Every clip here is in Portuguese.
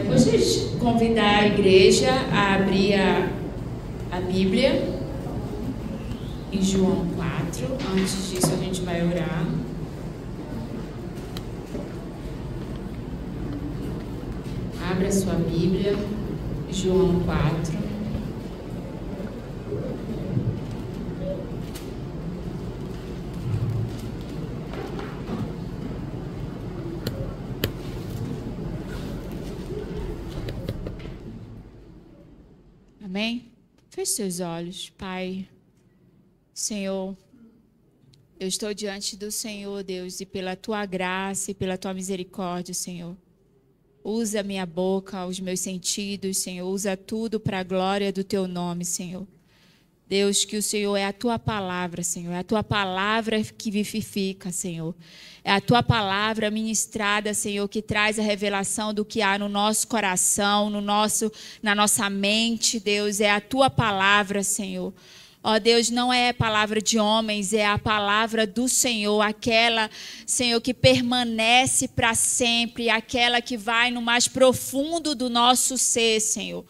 Gostaria de convidar a igreja a abrir a Bíblia em João 4. Antes disso, a gente vai orar. Abra sua Bíblia, João 4. Amém? Feche seus olhos, Pai. Senhor, eu estou diante do Senhor, Deus, e pela Tua graça e pela Tua misericórdia, Senhor. Usa a minha boca, os meus sentidos, Senhor. Usa tudo para a glória do Teu nome, Senhor. Deus, que o Senhor é a Tua palavra, Senhor. É a Tua palavra que vivifica, Senhor. É a Tua palavra ministrada, Senhor, que traz a revelação do que há no nosso coração, na nossa mente, Deus. É a Tua palavra, Senhor. Ó Deus, não é a palavra de homens, é a palavra do Senhor, aquela, Senhor, que permanece para sempre, aquela que vai no mais profundo do nosso ser, Senhor.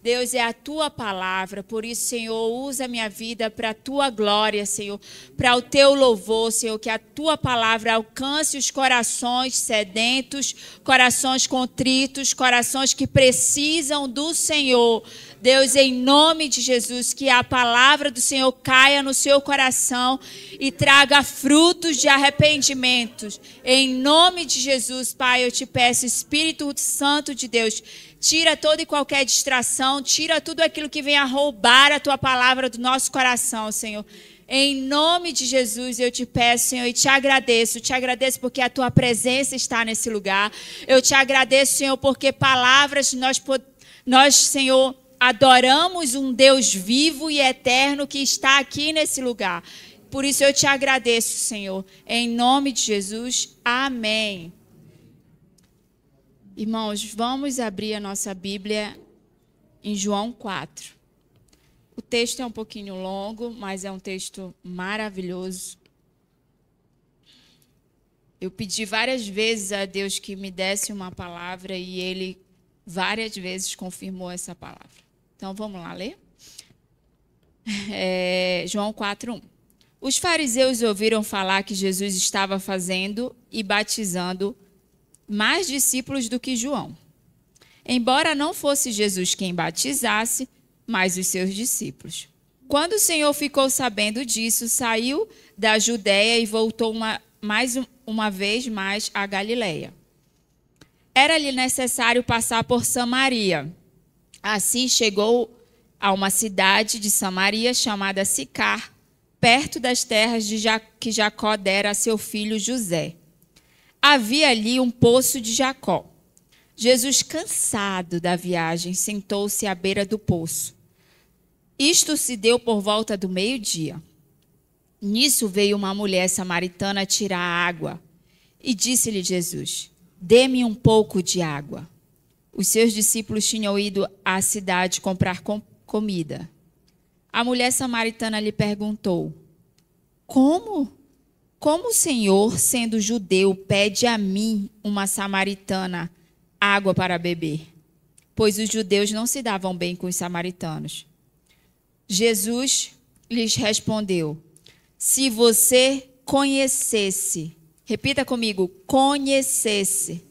Deus, é a Tua palavra, por isso, Senhor, usa a minha vida para a Tua glória, Senhor, para o Teu louvor, Senhor, que a Tua palavra alcance os corações sedentos, corações contritos, corações que precisam do Senhor. Deus, em nome de Jesus, que a palavra do Senhor caia no seu coração e traga frutos de arrependimentos. Em nome de Jesus, Pai, eu te peço, Espírito Santo de Deus, tira toda e qualquer distração, tira tudo aquilo que venha roubar a Tua palavra do nosso coração, Senhor. Em nome de Jesus, eu te peço, Senhor, e te agradeço porque a Tua presença está nesse lugar. Eu te agradeço, Senhor, porque palavras nós, Senhor, adoramos um Deus vivo e eterno que está aqui nesse lugar. Por isso eu te agradeço, Senhor. Em nome de Jesus, amém. Irmãos, vamos abrir a nossa Bíblia em João 4. O texto é um pouquinho longo, mas é um texto maravilhoso. Eu pedi várias vezes a Deus que me desse uma palavra e Ele várias vezes confirmou essa palavra. Então, vamos lá ler? João 4:1. Os fariseus ouviram falar que Jesus estava fazendo e batizando mais discípulos do que João. Embora não fosse Jesus quem batizasse, mas os seus discípulos. Quando o Senhor ficou sabendo disso, saiu da Judéia e voltou uma vez mais à Galileia. Era-lhe necessário passar por Samaria. Assim chegou a uma cidade de Samaria chamada Sicar, perto das terras que Jacó dera a seu filho José. Havia ali um poço de Jacó. Jesus, cansado da viagem, sentou-se à beira do poço. Isto se deu por volta do meio-dia. Nisso veio uma mulher samaritana tirar água e disse-lhe Jesus: dê-me um pouco de água. Os seus discípulos tinham ido à cidade comprar comida. A mulher samaritana lhe perguntou: Como o Senhor, sendo judeu, pede a mim, uma samaritana, água para beber? Pois os judeus não se davam bem com os samaritanos. Jesus lhes respondeu: se você conhecesse, repita comigo, conhecesse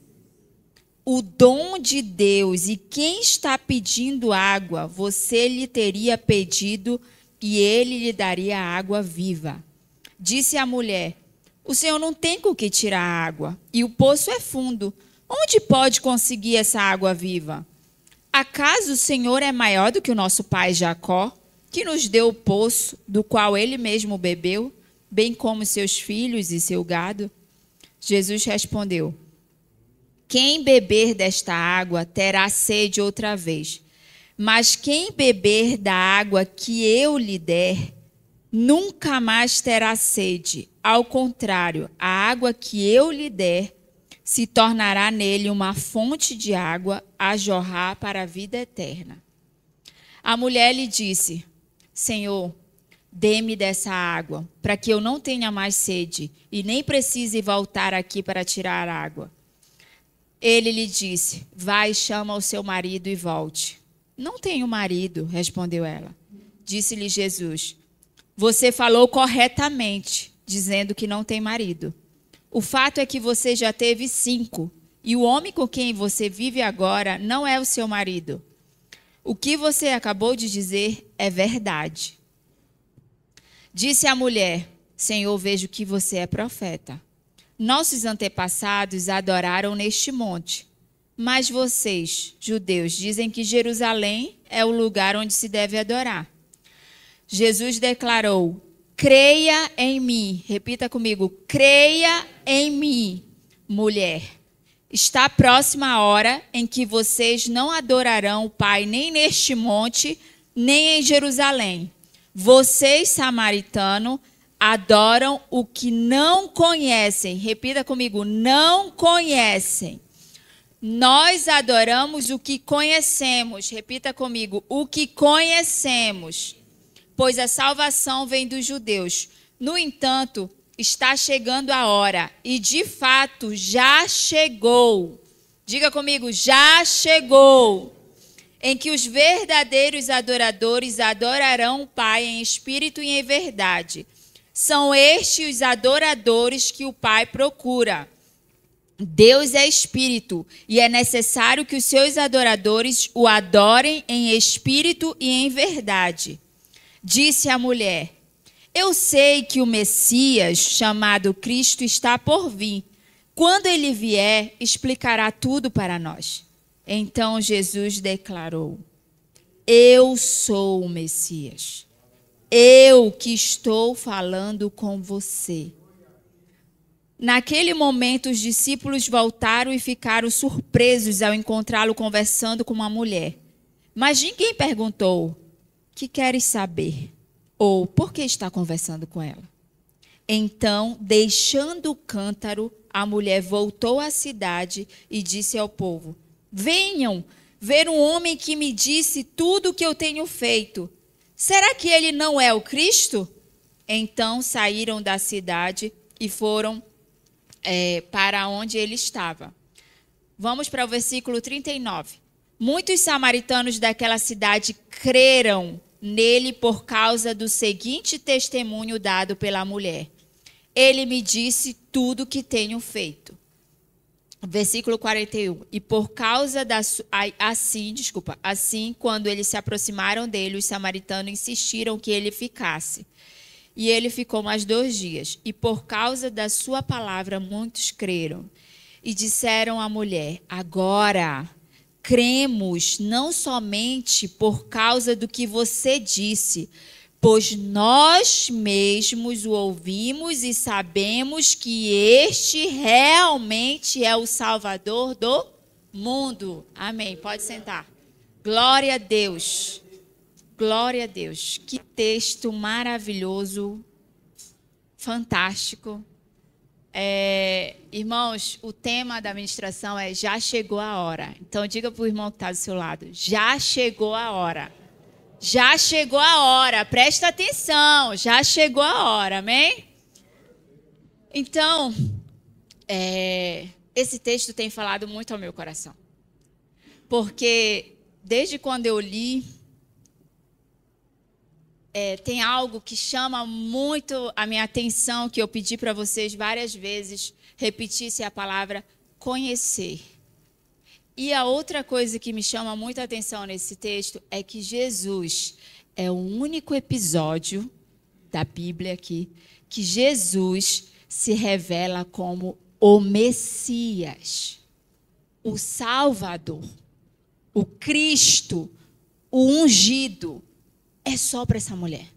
o dom de Deus e quem está pedindo água, você lhe teria pedido e ele lhe daria água viva. Disse a mulher: o Senhor não tem com que tirar água e o poço é fundo. Onde pode conseguir essa água viva? Acaso o Senhor é maior do que o nosso pai Jacó, que nos deu o poço, do qual ele mesmo bebeu, bem como seus filhos e seu gado? Jesus respondeu: quem beber desta água terá sede outra vez, mas quem beber da água que eu lhe der, nunca mais terá sede. Ao contrário, a água que eu lhe der se tornará nele uma fonte de água a jorrar para a vida eterna. A mulher lhe disse: Senhor, dê-me dessa água, para que eu não tenha mais sede e nem precise voltar aqui para tirar água. Ele lhe disse: vai, chama o seu marido e volte. Não tenho marido, respondeu ela. Disse-lhe Jesus: você falou corretamente, dizendo que não tem marido. O fato é que você já teve 5, e o homem com quem você vive agora não é o seu marido. O que você acabou de dizer é verdade. Disse a mulher: Senhor, vejo que você é profeta. Nossos antepassados adoraram neste monte, mas vocês, judeus, dizem que Jerusalém é o lugar onde se deve adorar. Jesus declarou: creia em mim. Repita comigo: creia em mim, mulher. Está próxima a hora em que vocês não adorarão o Pai nem neste monte, nem em Jerusalém. Vocês, samaritanos, adoram o que não conhecem. Repita comigo: não conhecem. Nós adoramos o que conhecemos. Repita comigo: o que conhecemos. Pois a salvação vem dos judeus. No entanto, está chegando a hora, e de fato já chegou. Diga comigo: já chegou. Em que os verdadeiros adoradores adorarão o Pai em espírito e em verdade. São estes os adoradores que o Pai procura. Deus é espírito, e é necessário que os seus adoradores o adorem em espírito e em verdade. Disse a mulher: eu sei que o Messias, chamado Cristo, está por vir. Quando ele vier, explicará tudo para nós. Então Jesus declarou: eu sou o Messias. Eu que estou falando com você. Naquele momento, os discípulos voltaram e ficaram surpresos ao encontrá-lo conversando com uma mulher. Mas ninguém perguntou: que queres saber? Ou por que está conversando com ela? Então, deixando o cântaro, a mulher voltou à cidade e disse ao povo: venham ver um homem que me disse tudo o que eu tenho feito. Será que ele não é o Cristo? Então saíram da cidade e foram para onde ele estava. Vamos para o versículo 39. Muitos samaritanos daquela cidade creram nele por causa do seguinte testemunho dado pela mulher: ele me disse tudo o que tenho feito. Versículo 41. E por causa assim, quando eles se aproximaram dele, os samaritanos insistiram que ele ficasse. E ele ficou mais 2 dias. E por causa da sua palavra, muitos creram. E disseram à mulher: agora cremos não somente por causa do que você disse, pois nós mesmos o ouvimos e sabemos que este realmente é o Salvador do mundo. Amém. Pode sentar. Glória a Deus. Glória a Deus. Que texto maravilhoso, fantástico. Irmãos, o tema da ministração é já chegou a hora. Então diga para o irmão que está do seu lado: já chegou a hora. Já chegou a hora, presta atenção, já chegou a hora, amém? Então, esse texto tem falado muito ao meu coração. Porque desde quando eu li, tem algo que chama muito a minha atenção, que eu pedi para vocês várias vezes, repetisse a palavra conhecer. E a outra coisa que me chama muita atenção nesse texto é que Jesus é o único episódio da Bíblia aqui que Jesus se revela como o Messias, o Salvador, o Cristo, o ungido. É só para essa mulher.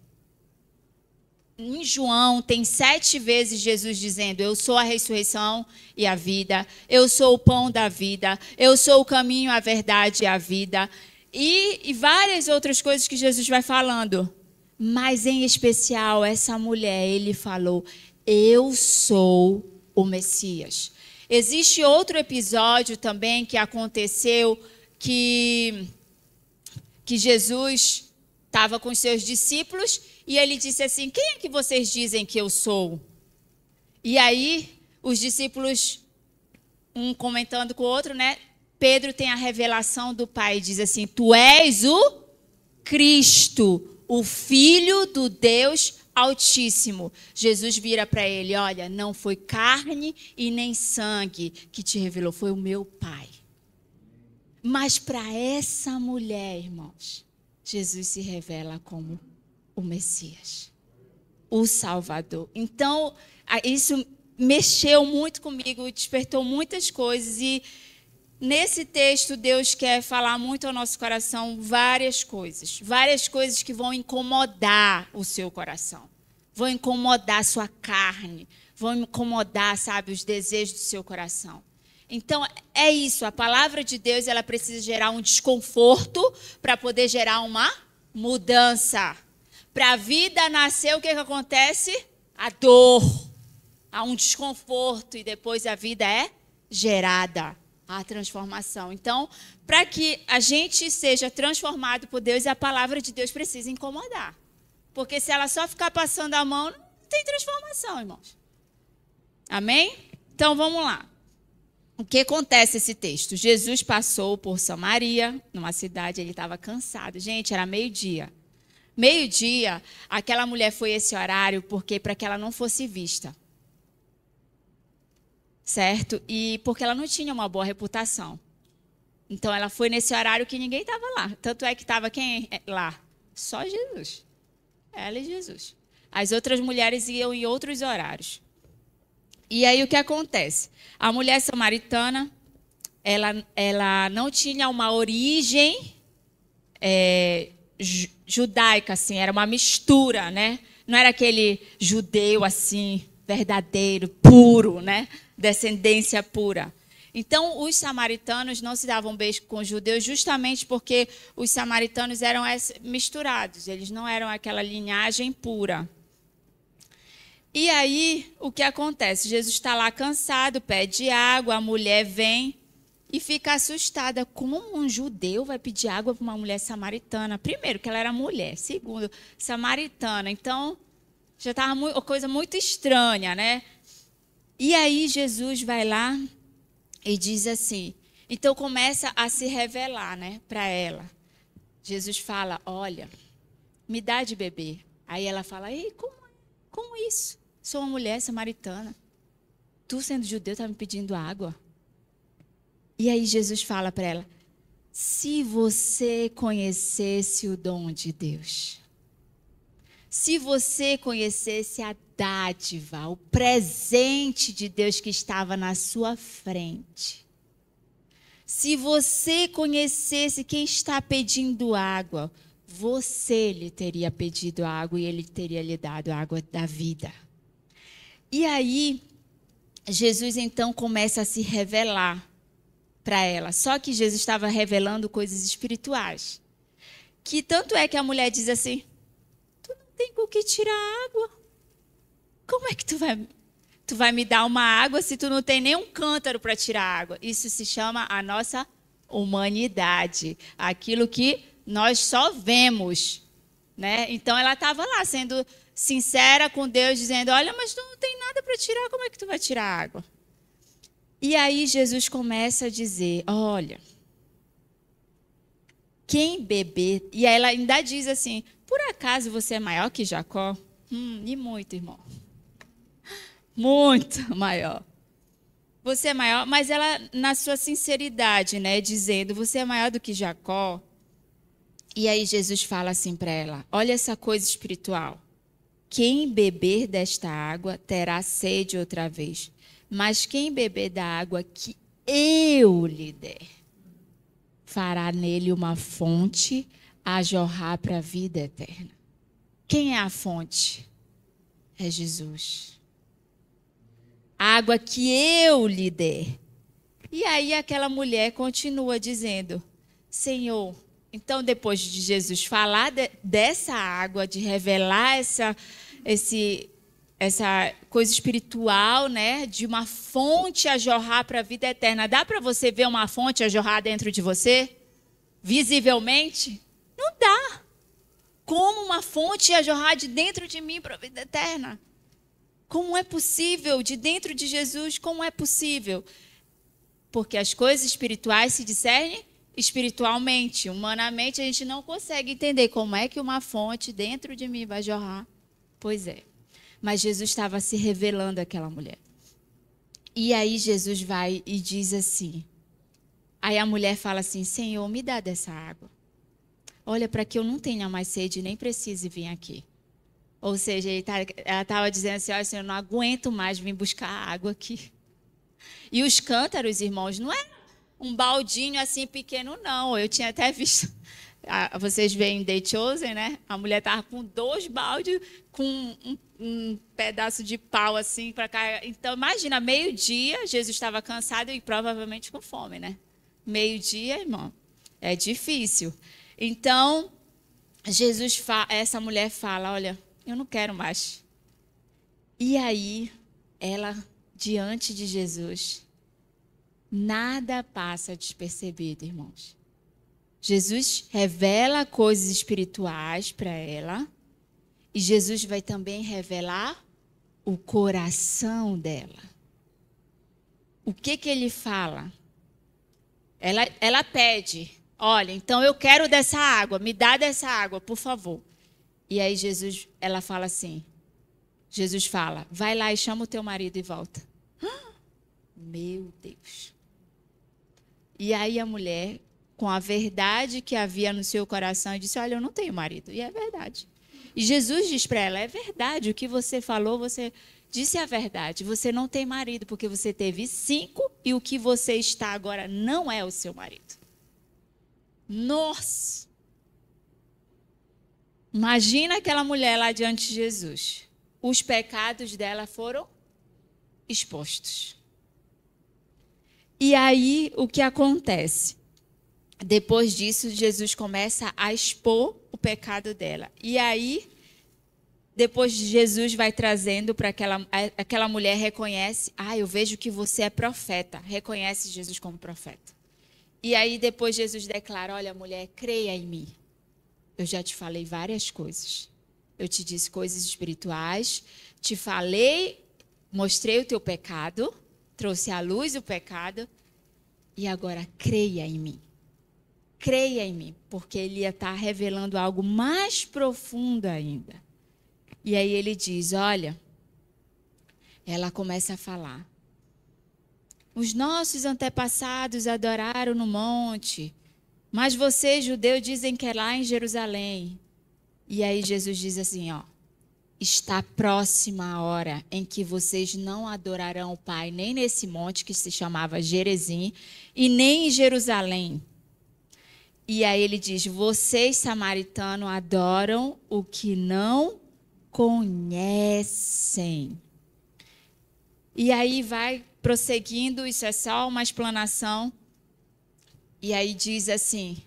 Em João tem 7 vezes Jesus dizendo: eu sou a ressurreição e a vida, eu sou o pão da vida, eu sou o caminho, a verdade e a vida. E várias outras coisas que Jesus vai falando. Mas em especial essa mulher, ele falou: eu sou o Messias. Existe outro episódio também que aconteceu que Jesus estava com os seus discípulos e ele disse assim: quem é que vocês dizem que eu sou? E aí os discípulos, um comentando com o outro, né? Pedro tem a revelação do Pai e diz assim: tu és o Cristo, o Filho do Deus Altíssimo. Jesus vira para ele: olha, não foi carne e nem sangue que te revelou, foi o meu Pai. Mas para essa mulher, irmãos, Jesus se revela como o Messias, o Salvador. Então, isso mexeu muito comigo, despertou muitas coisas. E nesse texto, Deus quer falar muito ao nosso coração várias coisas que vão incomodar o seu coração, vão incomodar a sua carne, vão incomodar, sabe, os desejos do seu coração. Então, é isso, a palavra de Deus, ela precisa gerar um desconforto para poder gerar uma mudança. Para a vida nascer, o que acontece? A dor, há um desconforto e depois a vida é gerada, a transformação. Então, para que a gente seja transformado por Deus, a palavra de Deus precisa incomodar. Porque se ela só ficar passando a mão, não tem transformação, irmãos. Amém? Então, vamos lá. O que acontece nesse texto? Jesus passou por Samaria, numa cidade, ele estava cansado. Gente, era meio-dia. Meio-dia, aquela mulher foi esse horário para que ela não fosse vista. Certo? E porque ela não tinha uma boa reputação. Então, ela foi nesse horário que ninguém estava lá. Tanto é que estava quem lá? Só Jesus. Ela e Jesus. As outras mulheres iam em outros horários. E aí, o que acontece? A mulher samaritana, ela não tinha uma origem judaica, assim, era uma mistura, né? Não era aquele judeu, assim, verdadeiro, puro, né? Descendência pura. Então, os samaritanos não se davam beijo com os judeus justamente porque os samaritanos eram misturados, eles não eram aquela linhagem pura. E aí, o que acontece? Jesus está lá cansado, pede água, a mulher vem e fica assustada. Como um judeu vai pedir água para uma mulher samaritana? Primeiro, que ela era mulher. Segundo, samaritana. Então, já estava uma coisa muito estranha, né? E aí, Jesus vai lá e diz assim. Então, começa a se revelar, né, para ela. Jesus fala: olha, me dá de beber. Aí ela fala: ei, como isso? Sou uma mulher samaritana. Tu, sendo judeu, está me pedindo água. E aí Jesus fala para ela: se você conhecesse o dom de Deus, se você conhecesse a dádiva, o presente de Deus que estava na sua frente, se você conhecesse quem está pedindo água, você lhe teria pedido água e ele teria lhe dado a água da vida. E aí, Jesus então começa a se revelar para ela. Só que Jesus estava revelando coisas espirituais. Que tanto é que a mulher diz assim: tu não tem com o que tirar água. Como é que tu vai me dar uma água se tu não tem nem um cântaro para tirar água? Isso se chama a nossa humanidade. Aquilo que nós só vemos, né? Então, ela estava lá sendo sincera com Deus, dizendo: olha, mas tu não tem nada para tirar, como é que tu vai tirar água? E aí Jesus começa a dizer: olha, quem beber... E aí ela ainda diz assim: por acaso você é maior que Jacó? E muito, irmão. Muito maior. Você é maior, mas ela, na sua sinceridade, né, dizendo: você é maior do que Jacó. E aí Jesus fala assim para ela: olha essa coisa espiritual. Quem beber desta água terá sede outra vez. Mas quem beber da água que eu lhe der, fará nele uma fonte a jorrar para a vida eterna. Quem é a fonte? É Jesus. A água que eu lhe der. E aí aquela mulher continua dizendo: Senhor... Então, depois de Jesus falar dessa água, de revelar essa coisa espiritual, né, de uma fonte a jorrar para a vida eterna, dá para você ver uma fonte a jorrar dentro de você? Visivelmente? Não dá. Como uma fonte a jorrar de dentro de mim para a vida eterna? Como é possível? De dentro de Jesus, como é possível? Porque as coisas espirituais se discernem espiritualmente. Humanamente, a gente não consegue entender como é que uma fonte dentro de mim vai jorrar. Pois é. Mas Jesus estava se revelando àquela mulher. E aí Jesus vai e diz assim. Aí a mulher fala assim, Senhor, me dá dessa água. Olha, para que eu não tenha mais sede, nem precise vir aqui. Ou seja, ela estava dizendo assim, olha, Senhor, eu não aguento mais vir buscar água aqui. E os cântaros, irmãos, não é um baldinho assim pequeno, não. Eu tinha até visto, vocês veem The Chosen, né? A mulher estava com 2 baldes, com um pedaço de pau assim para cá. Então, imagina, meio-dia, Jesus estava cansado e provavelmente com fome, né? Meio-dia, irmão, é difícil. Então, essa mulher fala, olha, eu não quero mais. E aí, ela, diante de Jesus, nada passa despercebido, irmãos. Jesus revela coisas espirituais para ela e Jesus vai também revelar o coração dela. O que ele fala? Ela pede, olha, então eu quero dessa água, me dá dessa água, por favor. E aí ela fala assim, Jesus fala, vai lá e chama o teu marido e volta. Meu Deus. E aí a mulher, com a verdade que havia no seu coração, disse, olha, eu não tenho marido. E é verdade. E Jesus diz para ela, é verdade, o que você falou, você disse a verdade. Você não tem marido, porque você teve 5 e o que você está agora não é o seu marido. Nossa! Imagina aquela mulher lá diante de Jesus. Os pecados dela foram expostos. E aí, o que acontece? Depois disso, Jesus começa a expor o pecado dela. E aí, depois Jesus vai trazendo para aquela mulher, reconhece, eu vejo que você é profeta. Reconhece Jesus como profeta. E aí, depois Jesus declara, olha, mulher, creia em mim. Eu já te falei várias coisas. Eu te disse coisas espirituais, te falei, mostrei o teu pecado, trouxe à luz o pecado, e agora creia em mim. Creia em mim, porque ele ia estar revelando algo mais profundo ainda. E aí ele diz, olha, ela começa a falar. Os nossos antepassados adoraram no monte, mas vocês, judeus, dizem que é lá em Jerusalém. E aí Jesus diz assim, está próxima a hora em que vocês não adorarão o Pai, nem nesse monte que se chamava Gerizim, e nem em Jerusalém. E aí ele diz, vocês, samaritanos, adoram o que não conhecem. E aí vai prosseguindo, isso é só uma explanação. E aí diz assim,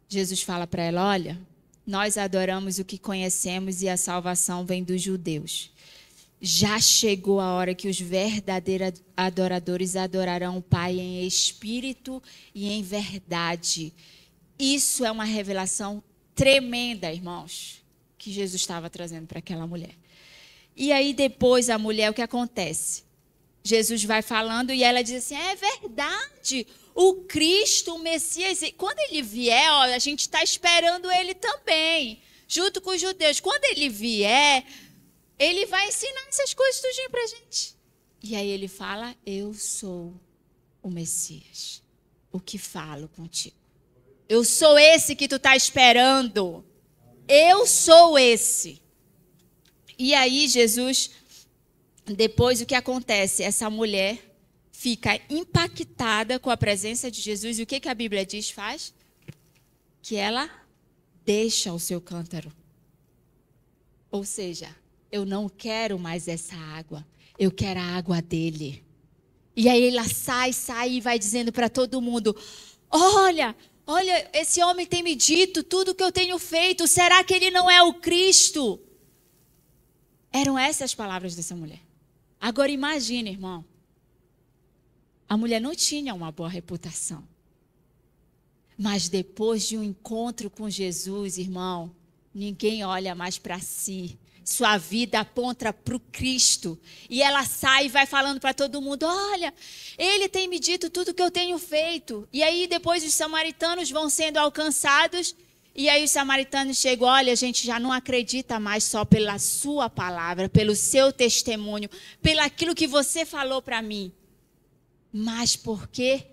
Jesus fala para ela, olha, nós adoramos o que conhecemos e a salvação vem dos judeus. Já chegou a hora que os verdadeiros adoradores adorarão o Pai em espírito e em verdade. Isso é uma revelação tremenda, irmãos, que Jesus estava trazendo para aquela mulher. E aí depois a mulher, o que acontece? Jesus vai falando e ela diz assim, é verdade, o Cristo, o Messias, quando ele vier, a gente está esperando ele também, junto com os judeus. Quando ele vier, ele vai ensinar essas coisas tudinho para a gente. E aí ele fala, eu sou o Messias, o que falo contigo. Eu sou esse que tu está esperando. Eu sou esse. E aí Jesus, depois o que acontece? Essa mulher fica impactada com a presença de Jesus. E o que a Bíblia diz faz? Que ela deixa o seu cântaro. Ou seja, eu não quero mais essa água. Eu quero a água dele. E aí ela sai e vai dizendo para todo mundo, olha, esse homem tem me dito tudo o que eu tenho feito. Será que ele não é o Cristo? Eram essas as palavras dessa mulher. Agora imagine, irmão. A mulher não tinha uma boa reputação. Mas depois de um encontro com Jesus, irmão, ninguém olha mais para si. Sua vida aponta para o Cristo. E ela sai e vai falando para todo mundo, olha, ele tem me dito tudo que eu tenho feito. E aí depois os samaritanos vão sendo alcançados. E aí os samaritanos chegam, olha, a gente já não acredita mais só pela sua palavra, pelo seu testemunho, pelo aquilo que você falou para mim. Mas porque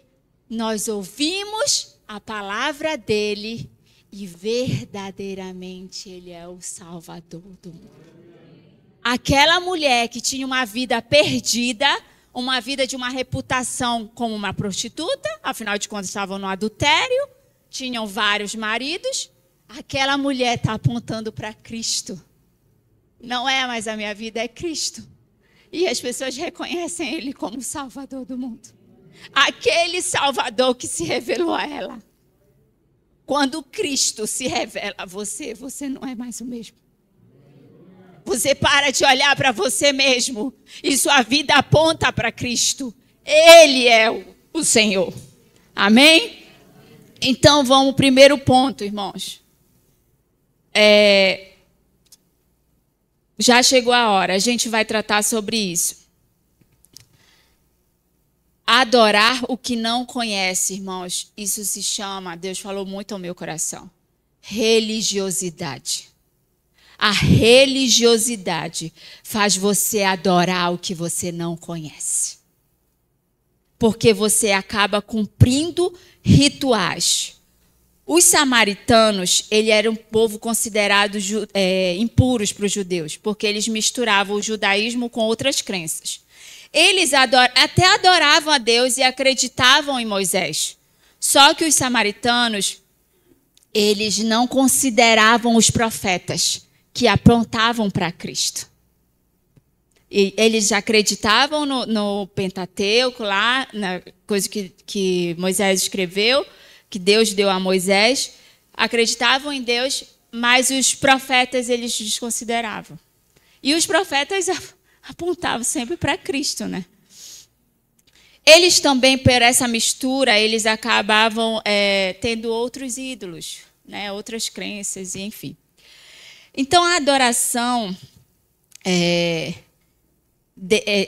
nós ouvimos a palavra dele e verdadeiramente ele é o Salvador do mundo. Aquela mulher que tinha uma vida perdida, uma vida de uma reputação como uma prostituta, afinal de contas estavam no adultério, tinham vários maridos, aquela mulher está apontando para Cristo. Não é mais a minha vida, é Cristo. E as pessoas reconhecem ele como o Salvador do mundo. Aquele Salvador que se revelou a ela. Quando Cristo se revela a você, você não é mais o mesmo. Você para de olhar para você mesmo e sua vida aponta para Cristo. Ele é o Senhor. Amém? Então vamos ao primeiro ponto, irmãos. Já chegou a hora, a gente vai tratar sobre isso. Adorar o que não conhece, irmãos, isso se chama, Deus falou muito ao meu coração, religiosidade. A religiosidade faz você adorar o que você não conhece. Porque você acaba cumprindo rituais. Os samaritanos, ele era um povo considerado impuros para os judeus, porque eles misturavam o judaísmo com outras crenças. Eles até adoravam a Deus e acreditavam em Moisés. Só que os samaritanos, eles não consideravam os profetas que apontavam para Cristo. E eles acreditavam no Pentateuco, lá, na coisa que Moisés escreveu, que Deus deu a Moisés. Acreditavam em Deus, mas os profetas eles desconsideravam. E os profetas apontavam sempre para Cristo, né? Eles também, por essa mistura, eles acabavam tendo outros ídolos, né? Outras crenças, enfim. Então, a adoração,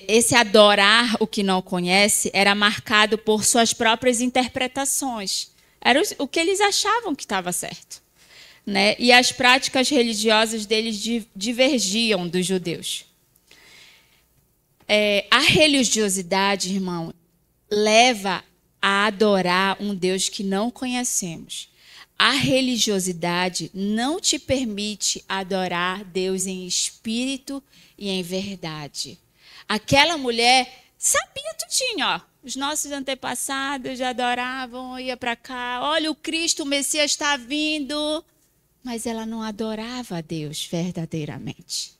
esse adorar o que não conhece, era marcado por suas próprias interpretações. Era o que eles achavam que estava certo, né? E as práticas religiosas deles divergiam dos judeus. A religiosidade, irmão, leva a adorar um Deus que não conhecemos. A religiosidade não te permite adorar Deus em espírito e em verdade. Aquela mulher sabia tudinho, ó. Os nossos antepassados já adoravam, ia para cá. Olha, o Cristo, o Messias está vindo. Mas ela não adorava a Deus verdadeiramente.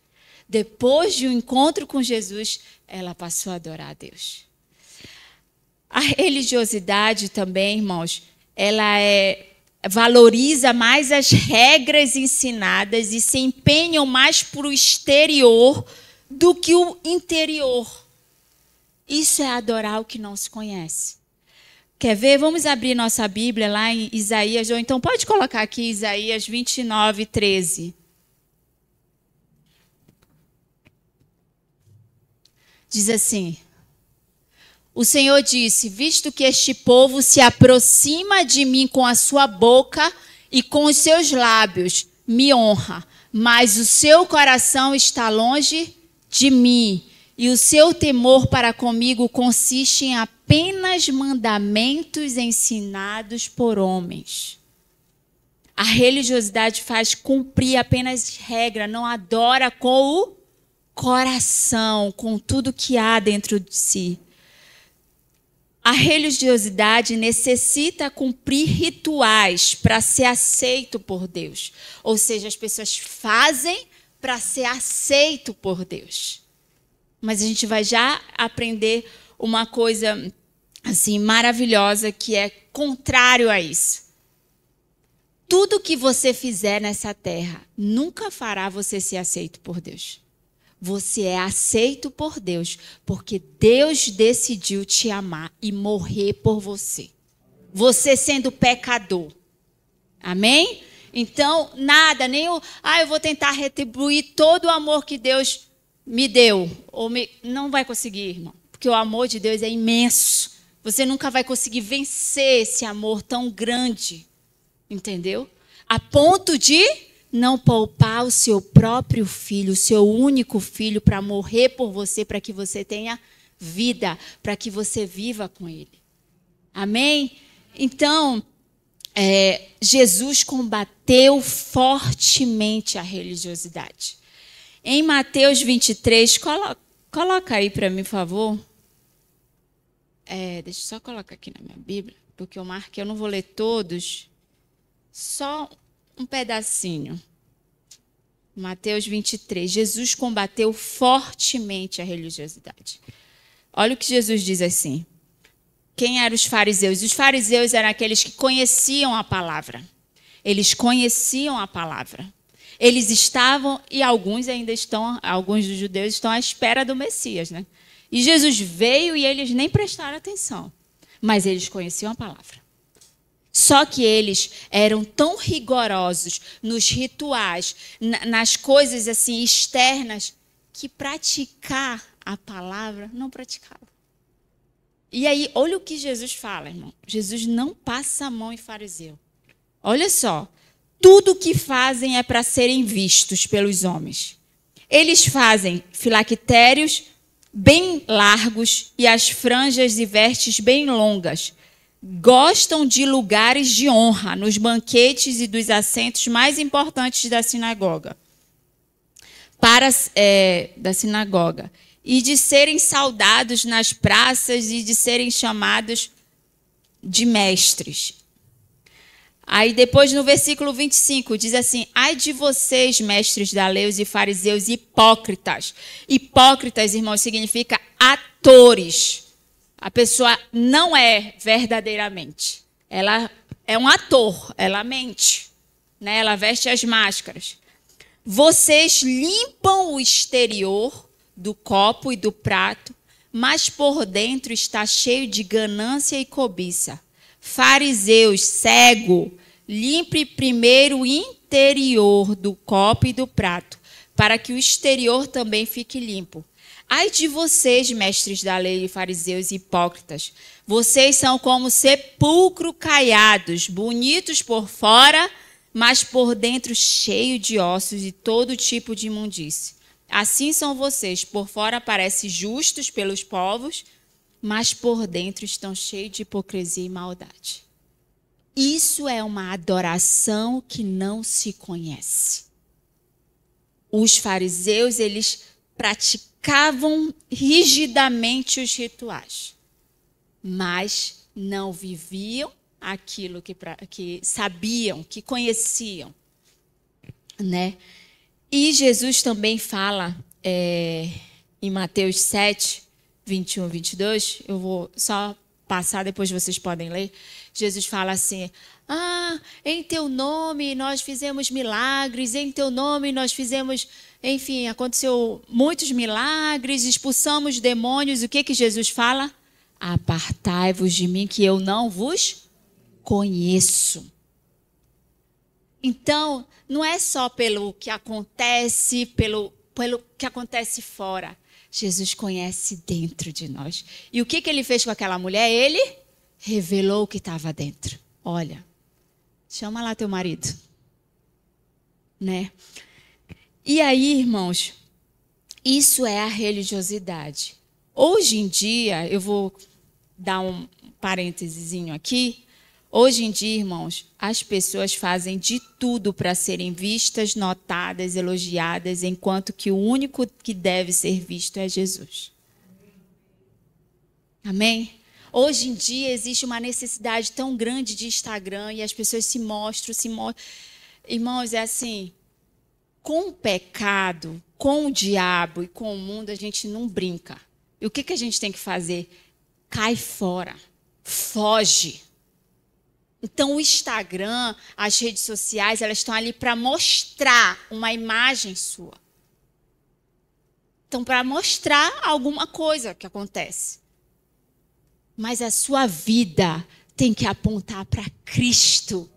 Depois de um encontro com Jesus, ela passou a adorar a Deus. A religiosidade também, irmãos, ela valoriza mais as regras ensinadas e se empenham mais para o exterior do que o interior. Isso é adorar o que não se conhece. Quer ver? Vamos abrir nossa Bíblia lá em Isaías, ou então pode colocar aqui Isaías 29, 13. Diz assim: o Senhor disse, visto que este povo se aproxima de mim com a sua boca e com os seus lábios, me honra, mas o seu coração está longe de mim, e o seu temor para comigo consiste em apenas mandamentos ensinados por homens. A religiosidade faz cumprir apenas regra, não adora com o coração, com tudo que há dentro de si. A religiosidade necessita cumprir rituais para ser aceito por Deus. Ou seja, as pessoas fazem para ser aceito por Deus. Mas a gente vai já aprender uma coisa assim maravilhosa que é contrário a isso. Tudo que você fizer nessa terra nunca fará você ser aceito por Deus. Você é aceito por Deus, porque Deus decidiu te amar e morrer por você. Você sendo pecador. Amém? Então, nada, nem o... eu vou tentar retribuir todo o amor que Deus me deu. Não vai conseguir, irmão. Porque o amor de Deus é imenso. Você nunca vai conseguir vencer esse amor tão grande. Entendeu? A ponto de não poupar o seu próprio filho, o seu único filho, para morrer por você, para que você tenha vida, para que você viva com ele. Amém? Então, Jesus combateu fortemente a religiosidade. Em Mateus 23, coloca aí para mim, por favor. Deixa eu só colocar aqui na minha Bíblia, porque eu marquei, eu não vou ler todos, só um pedacinho. Mateus 23, Jesus combateu fortemente a religiosidade. Olha o que Jesus diz assim. Quem eram os fariseus? Os fariseus eram aqueles que conheciam a palavra. Eles conheciam a palavra. Eles estavam, e alguns ainda estão, alguns dos judeus estão à espera do Messias, né? E Jesus veio e eles nem prestaram atenção. Mas eles conheciam a palavra. Só que eles eram tão rigorosos nos rituais, nas coisas assim externas, que praticar a palavra não praticavam. E aí, olha o que Jesus fala, irmão. Jesus não passa a mão em fariseu. Olha só. Tudo o que fazem é para serem vistos pelos homens. Eles fazem filactérios bem largos e as franjas e vestes bem longas. Gostam de lugares de honra nos banquetes e dos assentos mais importantes da sinagoga. E de serem saudados nas praças e de serem chamados de mestres. Aí depois no versículo 25 diz assim: ai de vocês, mestres da lei e fariseus hipócritas. Hipócritas, irmãos, significa atores. A pessoa não é verdadeiramente. Ela é um ator, ela mente, né? Ela veste as máscaras. Vocês limpam o exterior do copo e do prato, mas por dentro está cheio de ganância e cobiça. Fariseus, cego, limpe primeiro o interior do copo e do prato, para que o exterior também fique limpo. Ai de vocês, mestres da lei e fariseus hipócritas, vocês são como sepulcro caiados, bonitos por fora, mas por dentro cheio de ossos e todo tipo de imundície. Assim são vocês, por fora parecem justos pelos povos, mas por dentro estão cheios de hipocrisia e maldade. Isso é uma adoração que não se conhece. Os fariseus, eles praticavam rigidamente os rituais, mas não viviam aquilo que sabiam, que conheciam, né? E Jesus também fala em Mateus 7, 21 e 22, eu vou só passar, depois vocês podem ler. Jesus fala assim: em teu nome nós fizemos milagres, em teu nome nós fizemos, enfim, aconteceu muitos milagres, expulsamos demônios. O que Jesus fala? Apartai-vos de mim, que eu não vos conheço. Então, não é só pelo que acontece, pelo que acontece fora. Jesus conhece dentro de nós. E o que ele fez com aquela mulher? Ele revelou o que estava dentro. Olha, chama lá teu marido, né? E aí, irmãos, isso é a religiosidade. Hoje em dia, eu vou dar um parêntesezinho aqui. Hoje em dia, irmãos, as pessoas fazem de tudo para serem vistas, notadas, elogiadas, enquanto que o único que deve ser visto é Jesus. Amém? Hoje em dia existe uma necessidade tão grande de Instagram e as pessoas se mostram. Irmãos, é assim, com o pecado, com o diabo e com o mundo, a gente não brinca. E o que a gente tem que fazer? Cai fora, foge. Então, o Instagram, as redes sociais, elas estão ali para mostrar uma imagem sua. Então, para mostrar alguma coisa que acontece. Mas a sua vida tem que apontar para Cristo.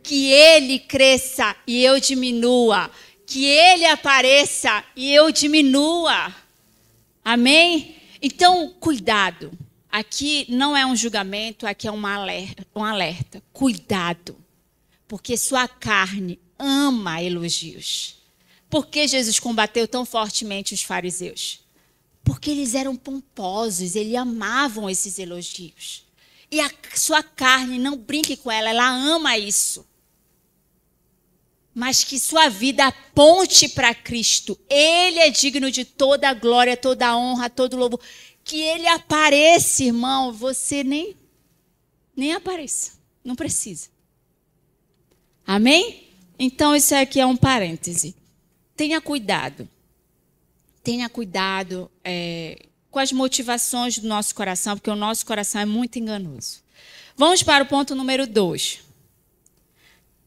que ele cresça e eu diminua. Que ele apareça e eu diminua. Amém? Então, cuidado. Aqui não é um julgamento, aqui é um alerta. Cuidado. Porque sua carne ama elogios. Por que Jesus combateu tão fortemente os fariseus? Porque eles eram pomposos, eles amavam esses elogios. E a sua carne, não brinque com ela ama isso. Mas que sua vida aponte para Cristo. Ele é digno de toda a glória, toda a honra, todo o louvor. Que ele apareça, irmão, você nem apareça. Não precisa. Amém? Então, isso aqui é um parêntese. Tenha cuidado. Tenha cuidado com as motivações do nosso coração, porque o nosso coração é muito enganoso. Vamos para o ponto número 2.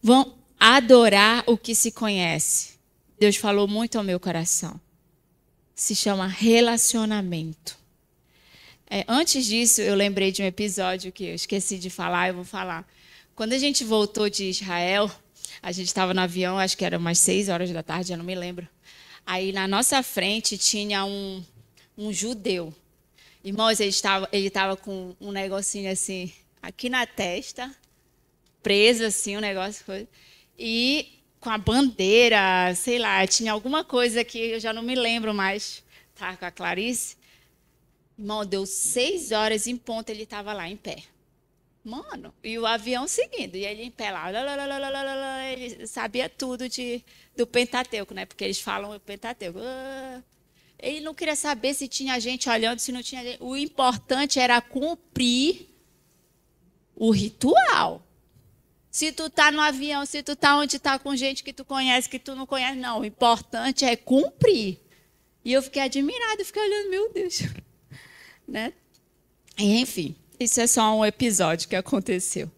Vão adorar o que se conhece. Deus falou muito ao meu coração. Se chama relacionamento. Antes disso, eu lembrei de um episódio que eu esqueci de falar, eu vou falar. Quando a gente voltou de Israel, a gente estava no avião, acho que era umas 6 horas da tarde, eu não me lembro. Aí, na nossa frente, tinha um judeu. Irmãos, ele estava com um negocinho assim, aqui na testa, preso assim, um negócio... E com a bandeira, sei lá, tinha alguma coisa que eu já não me lembro mais. Estava com a Clarice. Irmão, deu 6 horas em ponto, ele estava lá em pé. Mano, e o avião seguindo. E ele em pé lá. Ele sabia tudo do Pentateuco, né? Porque eles falam o Pentateuco. Ele não queria saber se tinha gente olhando, se não tinha gente. O importante era cumprir o ritual. Se tu tá no avião, se tu tá onde tá com gente que tu conhece, que tu não conhece, não. O importante é cumprir. E eu fiquei admirada, fiquei olhando, meu Deus. Né? E, enfim, isso é só um episódio que aconteceu.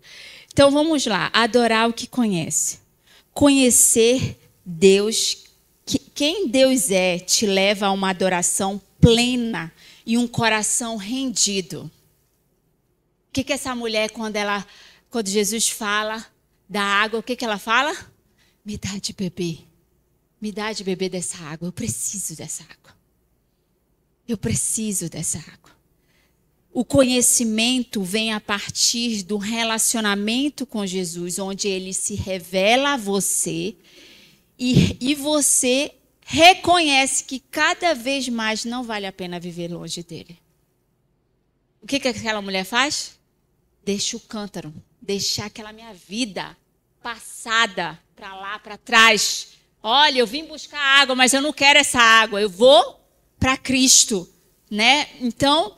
Então, vamos lá. Adorar o que conhece. Conhecer Deus. Quem Deus é te leva a uma adoração plena e um coração rendido. O que essa mulher, quando Jesus fala da água, o que ela fala? Me dá de beber. Me dá de beber dessa água. Eu preciso dessa água. Eu preciso dessa água. O conhecimento vem a partir do relacionamento com Jesus, onde ele se revela a você e você reconhece que cada vez mais não vale a pena viver longe dele. O que aquela mulher faz? Deixa o cântaro. Deixar aquela minha vida passada para lá, para trás. Olha, eu vim buscar água, mas eu não quero essa água. Eu vou para Cristo, né? Então,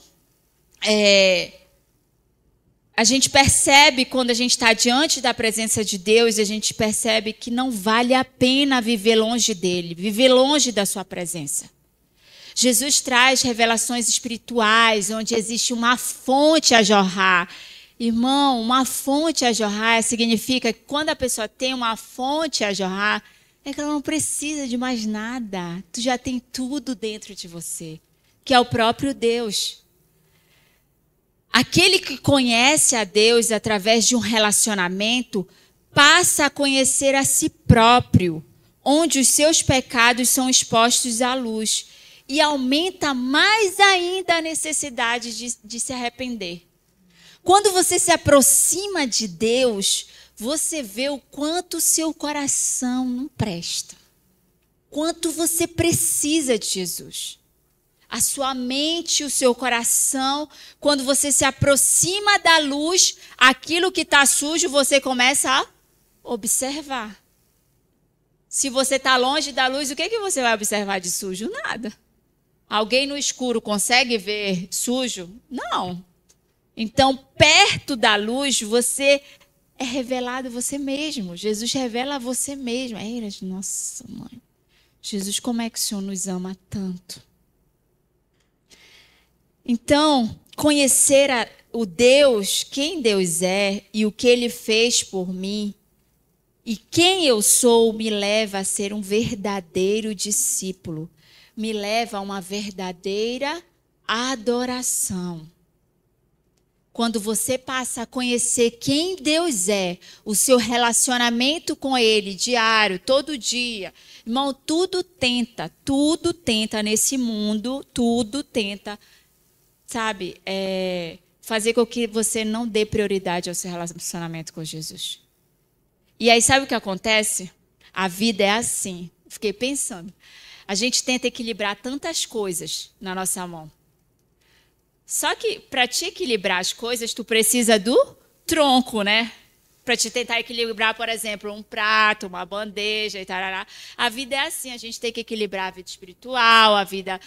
a gente percebe quando a gente está diante da presença de Deus, a gente percebe que não vale a pena viver longe dele, viver longe da sua presença. Jesus traz revelações espirituais, onde existe uma fonte a jorrar. Irmão, uma fonte a jorrar significa que quando a pessoa tem uma fonte a jorrar, é que ela não precisa de mais nada. Tu já tem tudo dentro de você, que é o próprio Deus. Aquele que conhece a Deus através de um relacionamento, passa a conhecer a si próprio, onde os seus pecados são expostos à luz, e aumenta mais ainda a necessidade de se arrepender. Quando você se aproxima de Deus, você vê o quanto o seu coração não presta. Quanto você precisa de Jesus. A sua mente, o seu coração, quando você se aproxima da luz, aquilo que está sujo, você começa a observar. Se você está longe da luz, o que você vai observar de sujo? Nada. Alguém no escuro consegue ver sujo? Não. Então, perto da luz, você é revelado você mesmo. Jesus revela a você mesmo. Nossa, mãe. Jesus, como é que o Senhor nos ama tanto? Então, conhecer o Deus, quem Deus é e o que Ele fez por mim e quem eu sou, me leva a ser um verdadeiro discípulo. Me leva a uma verdadeira adoração. quando você passa a conhecer quem Deus é, o seu relacionamento com Ele, diário, todo dia, irmão, tudo tenta nesse mundo, tudo tenta, sabe, fazer com que você não dê prioridade ao seu relacionamento com Jesus. E aí, sabe o que acontece? A vida é assim. Fiquei pensando. A gente tenta equilibrar tantas coisas na nossa mão. Só que para te equilibrar as coisas, tu precisa do tronco, né? Para te tentar equilibrar, por exemplo, um prato, uma bandeja e tarará. A vida é assim, a gente tem que equilibrar a vida espiritual, a vida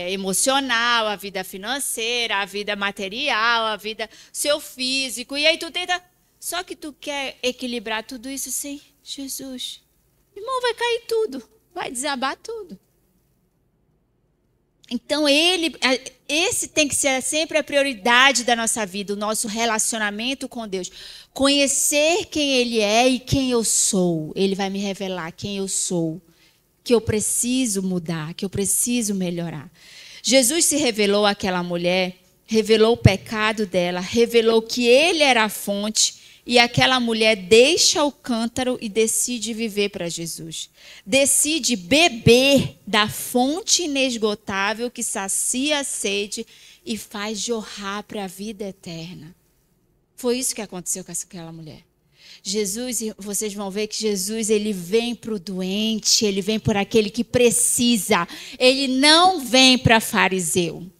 emocional, a vida financeira, a vida material, a vida seu físico. E aí tu tenta... Só que tu quer equilibrar tudo isso sem Jesus. Irmão, vai cair tudo, vai desabar tudo. Então, esse tem que ser sempre a prioridade da nossa vida, o nosso relacionamento com Deus. Conhecer quem Ele é e quem eu sou. Ele vai me revelar quem eu sou, que eu preciso mudar, que eu preciso melhorar. Jesus se revelou àquela mulher, revelou o pecado dela, revelou que Ele era a fonte. E aquela mulher deixa o cântaro e decide viver para Jesus. Decide beber da fonte inesgotável que sacia a sede e faz jorrar para a vida eterna. Foi isso que aconteceu com aquela mulher. Jesus, vocês vão ver que Jesus, ele vem para o doente, ele vem por aquele que precisa. Ele não vem para fariseu.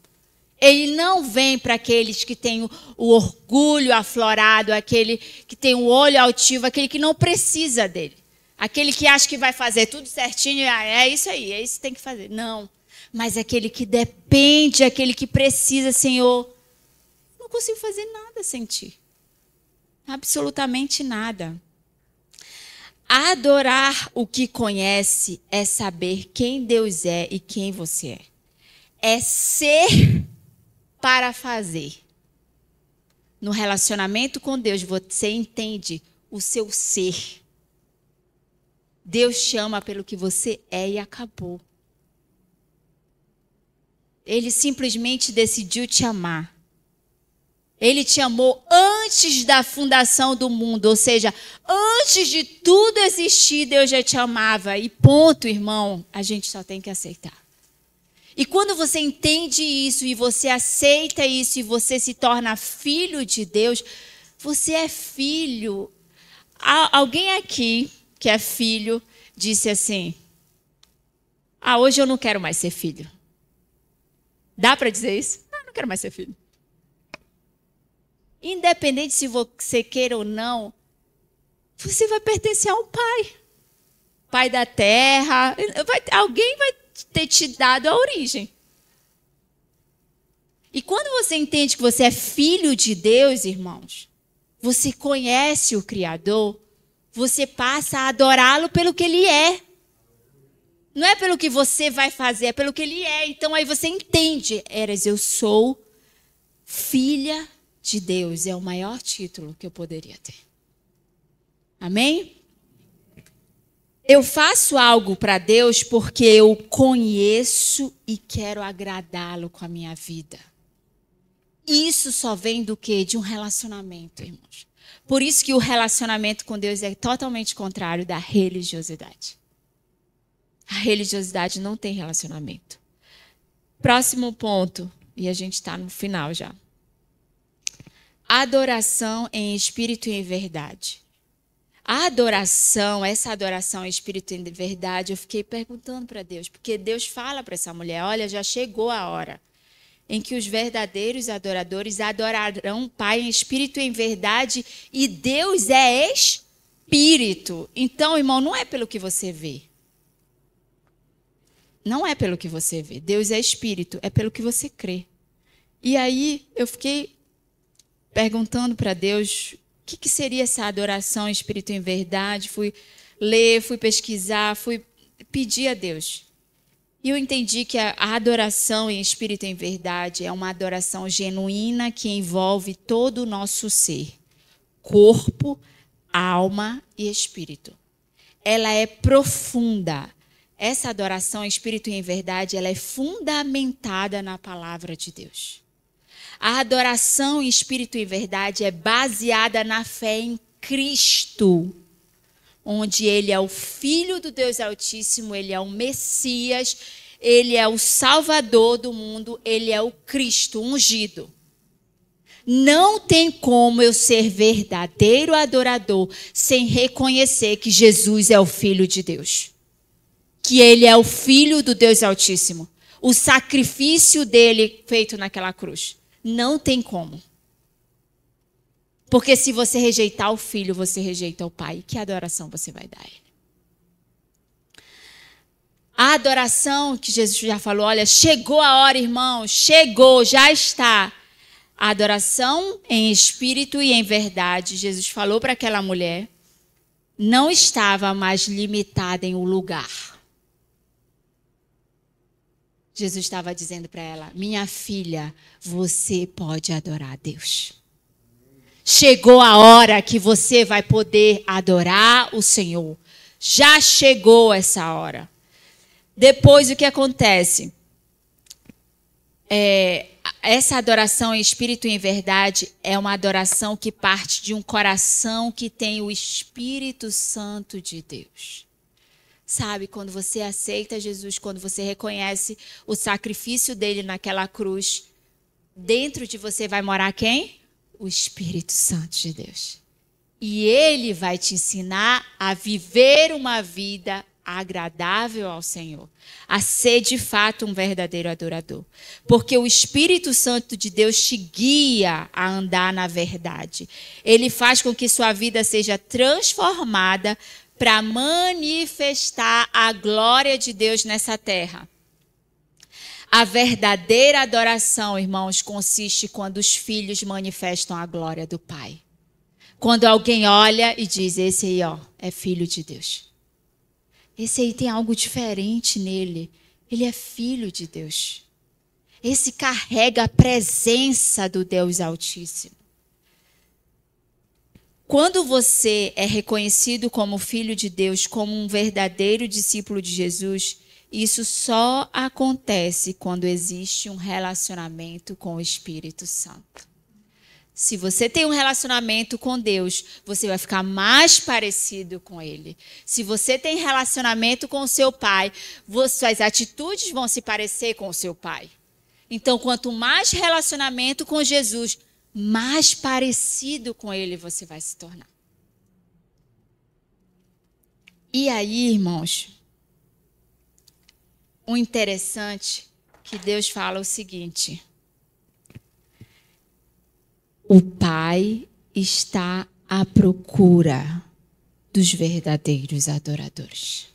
Ele não vem para aqueles que têm o orgulho aflorado, aquele que tem o olho altivo, aquele que não precisa dele. Aquele que acha que vai fazer tudo certinho, é isso aí, é isso que tem que fazer. Não, mas aquele que depende, aquele que precisa, Senhor, não consigo fazer nada sem ti. Absolutamente nada. Adorar o que conhece é saber quem Deus é e quem você é. É ser para fazer. No relacionamento com Deus, você entende o seu ser. Deus chama pelo que você é e acabou. Ele simplesmente decidiu te amar. Ele te amou antes da fundação do mundo, ou seja, antes de tudo existir, Deus já te amava. E ponto, irmão, a gente só tem que aceitar. E quando você entende isso, e você aceita isso, e você se torna filho de Deus, você é filho. Alguém aqui que é filho disse assim, hoje eu não quero mais ser filho. Dá para dizer isso? Não quero mais ser filho. Independente se você queira ou não, você vai pertencer ao Pai. Pai da terra. Alguém vai ter te dado a origem. E quando você entende que você é filho de Deus, irmãos, você conhece o Criador, você passa a adorá-lo pelo que Ele é. Não é pelo que você vai fazer, é pelo que Ele é. Então aí você entende, eu sou filha de Deus. É o maior título que eu poderia ter. Amém? Eu faço algo para Deus porque eu conheço e quero agradá-lo com a minha vida. Isso só vem do quê? De um relacionamento, irmãos. Por isso que o relacionamento com Deus é totalmente contrário da religiosidade. A religiosidade não tem relacionamento. Próximo ponto, e a gente está no final já. Adoração em espírito e em verdade. A adoração, essa adoração em espírito e em verdade, eu fiquei perguntando para Deus, porque Deus fala para essa mulher, olha, já chegou a hora em que os verdadeiros adoradores adorarão o Pai em espírito e em verdade, e Deus é espírito. Então, irmão, não é pelo que você vê. Não é pelo que você vê. Deus é espírito, é pelo que você crê. E aí eu fiquei perguntando para Deus o que seria essa adoração em espírito e em verdade. Fui ler, fui pesquisar, fui pedir a Deus. E eu entendi que a adoração em espírito e em verdade é uma adoração genuína que envolve todo o nosso ser. Corpo, alma e espírito. Ela é profunda. Essa adoração em espírito e em verdade, ela é fundamentada na palavra de Deus. A adoração em espírito e verdade é baseada na fé em Cristo, onde ele é o Filho do Deus Altíssimo, ele é o Messias, ele é o Salvador do mundo, ele é o Cristo ungido. Não tem como eu ser verdadeiro adorador sem reconhecer que Jesus é o Filho de Deus. Que ele é o Filho do Deus Altíssimo. O sacrifício dele feito naquela cruz. Não tem como. Porque se você rejeitar o Filho, você rejeita o Pai. Que adoração você vai dar a ele? A adoração que Jesus já falou, olha, chegou a hora, irmãos, chegou, já está. A adoração em espírito e em verdade, Jesus falou para aquela mulher, não estava mais limitada em um lugar. Jesus estava dizendo para ela, minha filha, você pode adorar a Deus. Chegou a hora que você vai poder adorar o Senhor. Já chegou essa hora. Depois o que acontece? Essa adoração em espírito e em verdade é uma adoração que parte de um coração que tem o Espírito Santo de Deus. Sabe, quando você aceita Jesus, quando você reconhece o sacrifício dele naquela cruz, dentro de você vai morar quem? O Espírito Santo de Deus. E ele vai te ensinar a viver uma vida agradável ao Senhor, a ser de fato um verdadeiro adorador. Porque o Espírito Santo de Deus te guia a andar na verdade. Ele faz com que sua vida seja transformada para manifestar a glória de Deus nessa terra. A verdadeira adoração, irmãos, consiste quando os filhos manifestam a glória do Pai. Quando alguém olha e diz, esse aí, ó, é filho de Deus. Esse aí tem algo diferente nele. Ele é filho de Deus. Esse carrega a presença do Deus Altíssimo. Quando você é reconhecido como filho de Deus, como um verdadeiro discípulo de Jesus, isso só acontece quando existe um relacionamento com o Espírito Santo. Se você tem um relacionamento com Deus, você vai ficar mais parecido com Ele. Se você tem relacionamento com o seu pai, suas atitudes vão se parecer com o seu pai. Então, quanto mais relacionamento com Jesus, mais parecido com Ele você vai se tornar. E aí, irmãos, o interessante é que Deus fala o seguinte: o Pai está à procura dos verdadeiros adoradores.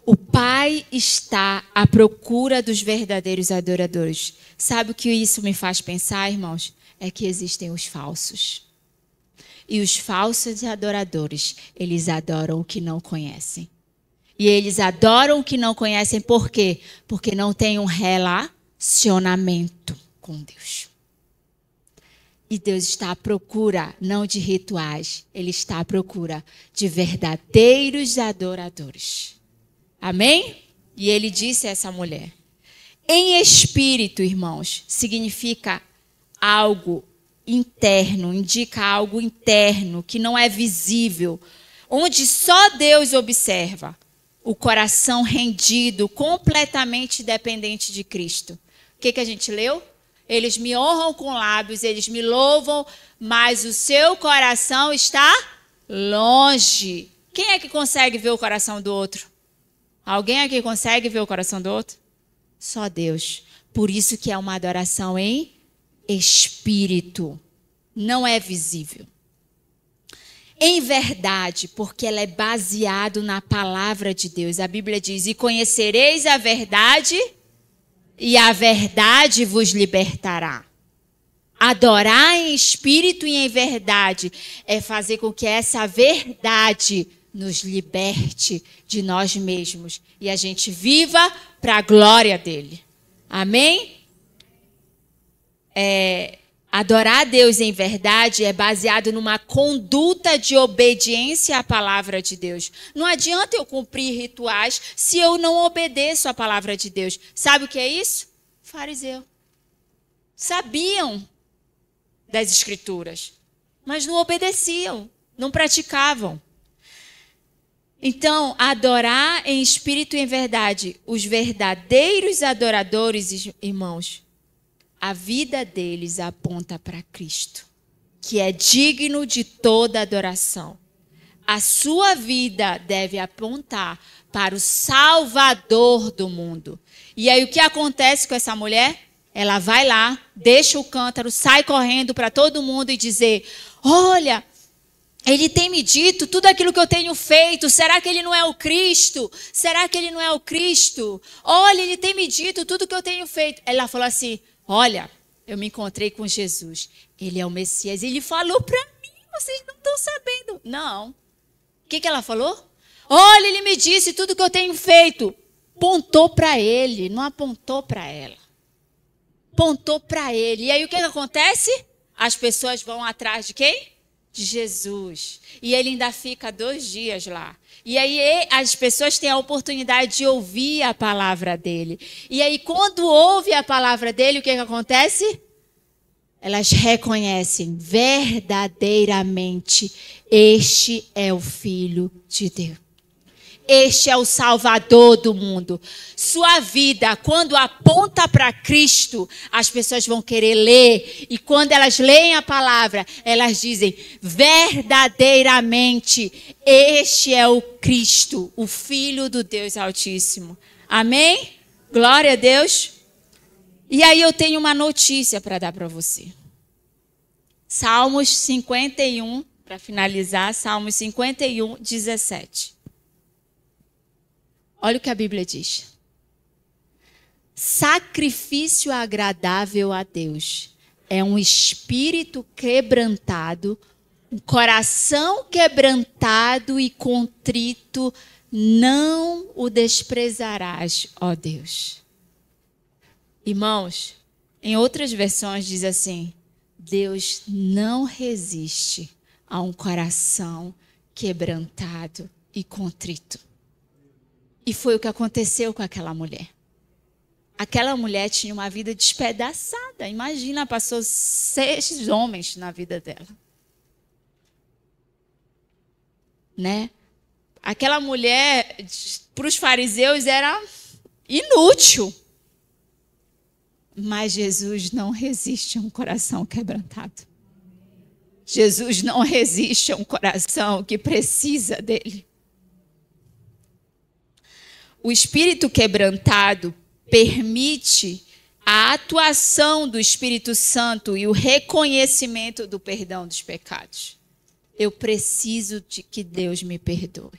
O Pai está à procura dos verdadeiros adoradores. Sabe o que isso me faz pensar, irmãos? É que existem os falsos. E os falsos adoradores, eles adoram o que não conhecem. E eles adoram o que não conhecem por quê? Porque não tem um relacionamento com Deus. E Deus está à procura, não de rituais, Ele está à procura de verdadeiros adoradores. Amém? E Ele disse a essa mulher. Em espírito, irmãos, significa algo interno, indica algo interno, que não é visível, onde só Deus observa. O coração rendido, completamente dependente de Cristo. O que a gente leu? Eles me honram com lábios, eles me louvam, mas o seu coração está longe. Quem é que consegue ver o coração do outro? Alguém aqui consegue ver o coração do outro? Só Deus. Por isso que é uma adoração em espírito. Não é visível. Em verdade, porque ela é baseada na palavra de Deus. A Bíblia diz, e conhecereis a verdade, e a verdade vos libertará. Adorar em espírito e em verdade é fazer com que essa verdade nos liberte de nós mesmos e a gente viva para a glória dele. Amém? Adorar a Deus em verdade é baseado numa conduta de obediência à palavra de Deus. Não adianta eu cumprir rituais se eu não obedeço à palavra de Deus. Sabe o que é isso? Fariseu. sabiam das Escrituras, mas não obedeciam, não praticavam. Então, adorar em espírito e em verdade, os verdadeiros adoradores, irmãos, a vida deles aponta para Cristo, que é digno de toda adoração. A sua vida deve apontar para o Salvador do mundo. E aí o que acontece com essa mulher? Ela vai lá, deixa o cântaro, sai correndo para todo mundo e dizer: olha, ele tem me dito tudo aquilo que eu tenho feito. Será que ele não é o Cristo? Será que ele não é o Cristo? Olha, ele tem me dito tudo que eu tenho feito. Ela falou assim: olha, eu me encontrei com Jesus. Ele é o Messias. Ele falou para mim, vocês não estão sabendo. Não. O que ela falou? Olha, ele me disse tudo que eu tenho feito. Apontou para ele, não apontou para ela. Apontou para ele. E aí o que acontece? As pessoas vão atrás de quem? De Jesus. E ele ainda fica 2 dias lá. E aí as pessoas têm a oportunidade de ouvir a palavra dele. E aí quando ouve a palavra dele, o que acontece? Elas reconhecem verdadeiramente: este é o Filho de Deus. Este é o Salvador do mundo. Sua vida, quando aponta para Cristo, as pessoas vão querer ler. E quando elas leem a palavra, elas dizem: verdadeiramente, este é o Cristo, o Filho do Deus Altíssimo. Amém? Glória a Deus. E aí eu tenho uma notícia para dar para você. Salmos 51, para finalizar, Salmos 51, 17. Olha o que a Bíblia diz. Sacrifício agradável a Deus é um espírito quebrantado, um coração quebrantado e contrito, não o desprezarás, ó Deus. Irmãos, em outras versões diz assim: Deus não resiste a um coração quebrantado e contrito. E foi o que aconteceu com aquela mulher. Aquela mulher tinha uma vida despedaçada. Imagina, passou 6 homens na vida dela. Né? Aquela mulher, para os fariseus, era inútil. Mas Jesus não resiste a um coração quebrantado. Jesus não resiste a um coração que precisa dele. O espírito quebrantado permite a atuação do Espírito Santo e o reconhecimento do perdão dos pecados. Eu preciso de que Deus me perdoe.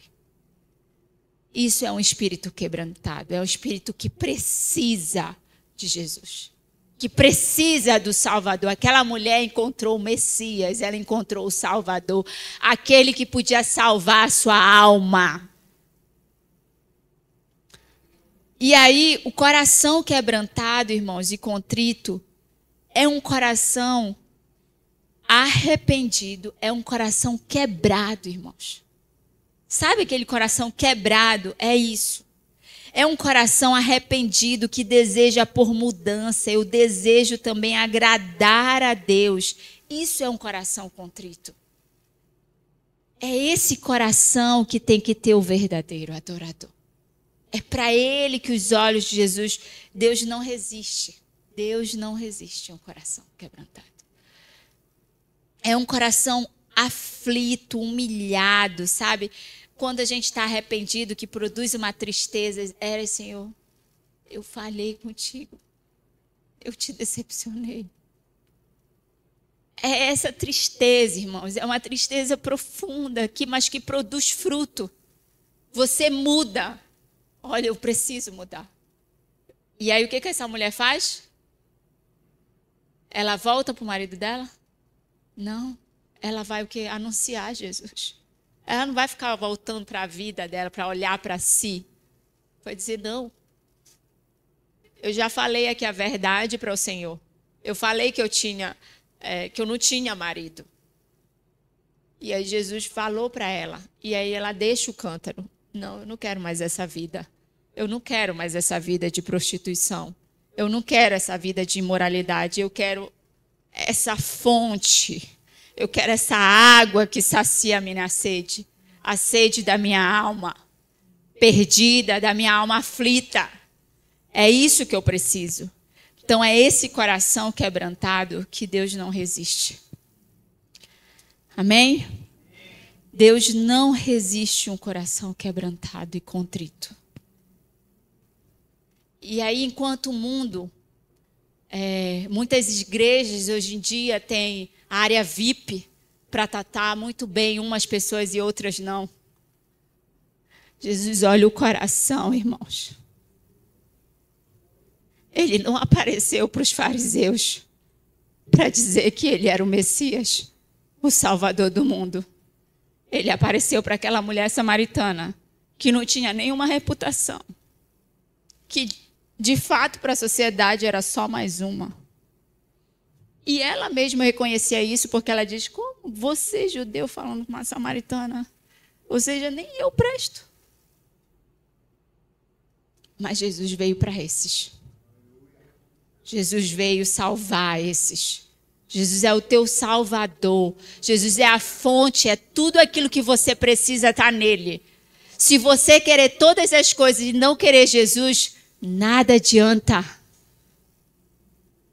Isso é um espírito quebrantado, é um espírito que precisa de Jesus, que precisa do Salvador. Aquela mulher encontrou o Messias, ela encontrou o Salvador, aquele que podia salvar a sua alma. E aí, o coração quebrantado, irmãos, e contrito, é um coração arrependido, é um coração quebrado, irmãos. Sabe aquele coração quebrado? É isso. É um coração arrependido que deseja por mudança. Eu desejo também agradar a Deus. Isso é um coração contrito. É esse coração que tem que ter o verdadeiro adorador. É para ele que os olhos de Jesus, Deus não resiste. Deus não resiste a um coração quebrantado. É um coração aflito, humilhado, sabe? Quando a gente está arrependido, que produz uma tristeza, Senhor, eu falhei contigo. Eu te decepcionei. É essa tristeza, irmãos, é uma tristeza profunda, mas que produz fruto. Você muda. Olha, eu preciso mudar. E aí o que essa mulher faz? Ela volta para o marido dela? Não. Ela vai o quê? Anunciar Jesus. Ela não vai ficar voltando para a vida dela, para olhar para si. Vai dizer, não. Eu já falei aqui a verdade para o Senhor. Eu falei que eu não tinha marido. E aí Jesus falou para ela. E aí ela deixa o cântaro. Não, eu não quero mais essa vida. Eu não quero mais essa vida de prostituição. Eu não quero essa vida de imoralidade. Eu quero essa fonte. Eu quero essa água que sacia a minha sede. A sede da minha alma perdida, da minha alma aflita. É isso que eu preciso. Então é esse coração quebrantado que Deus não resiste. Amém? Deus não resiste um coração quebrantado e contrito. E aí, enquanto o mundo, muitas igrejas hoje em dia têm área VIP para tratar muito bem umas pessoas e outras não. Jesus olha o coração, irmãos. Ele não apareceu para os fariseus para dizer que ele era o Messias, o Salvador do mundo. Ele apareceu para aquela mulher samaritana que não tinha nenhuma reputação, que de fato para a sociedade era só mais uma. E ela mesma reconhecia isso porque ela diz: como você, judeu, falando com uma samaritana? Ou seja, nem eu presto. Mas Jesus veio para esses. Jesus veio salvar esses. Jesus é o teu Salvador. Jesus é a fonte, é tudo aquilo que você precisa estar nele. Se você querer todas as coisas e não querer Jesus, nada adianta.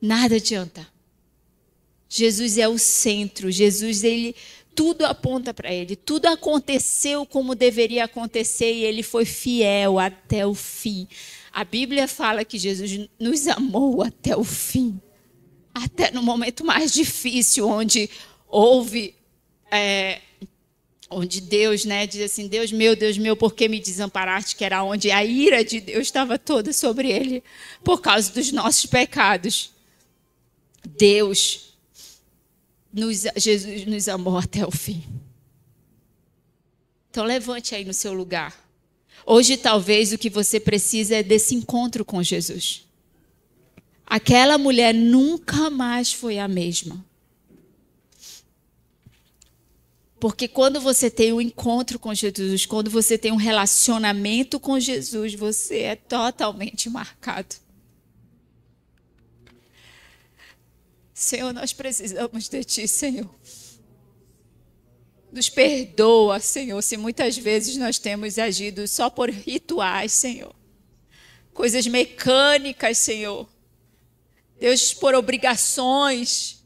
Nada adianta. Jesus é o centro. Jesus, tudo aponta para ele. Tudo aconteceu como deveria acontecer e ele foi fiel até o fim. A Bíblia fala que Jesus nos amou até o fim. Até no momento mais difícil, onde onde Deus, diz assim: Deus meu, por que me desamparaste? Que era onde a ira de Deus estava toda sobre ele, por causa dos nossos pecados. Jesus nos amou até o fim. Então levante aí no seu lugar. Hoje talvez o que você precisa é desse encontro com Jesus. Aquela mulher nunca mais foi a mesma. Porque quando você tem um encontro com Jesus, quando você tem um relacionamento com Jesus, você é totalmente marcado. Senhor, nós precisamos de Ti, Senhor. Nos perdoa, Senhor, se muitas vezes nós temos agido só por rituais, Senhor. Coisas mecânicas, Senhor. Deus, por obrigações.